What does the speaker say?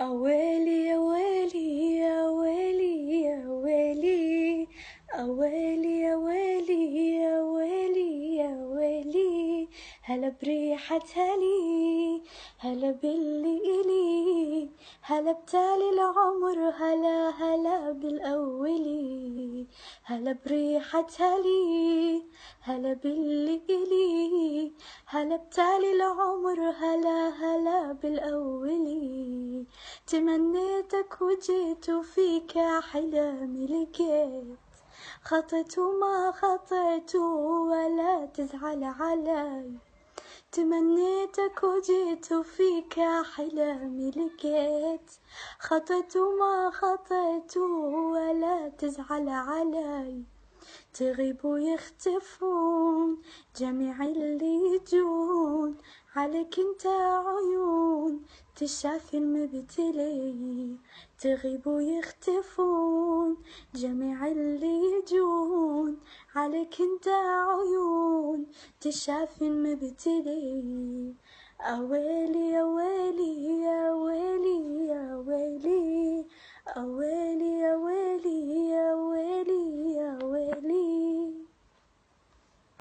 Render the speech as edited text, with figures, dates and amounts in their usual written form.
أويلي يا ويلي يا ويلي يا ويلي، أويلي يا ويلي يا ويلي يا ويلي، هلا بريحة هلي، هلا باللي إلي، هلا بتالي العمر، هلا هلا بالأولي، هلا بريحة هلي، هلا باللي إلي، هلا بتالي العمر، هلا هلا بالأولي. تمنيتك وجيت وفيك أحلامي لقيت، خطيت وما خطيت ولا تزعل علي. تمنيتك وجيت وفيك أحلامي لقيت، خطيت وما خطيت ولا تزعل علي. تغيب ويختفون جميع اللي يجون، عليك انت عيون تشافي المبتلي. تغيب ويختفون جميع اللي يجون، عليك انت عيون تشافي المبتلي. أويلي يا ويلي يا ويلي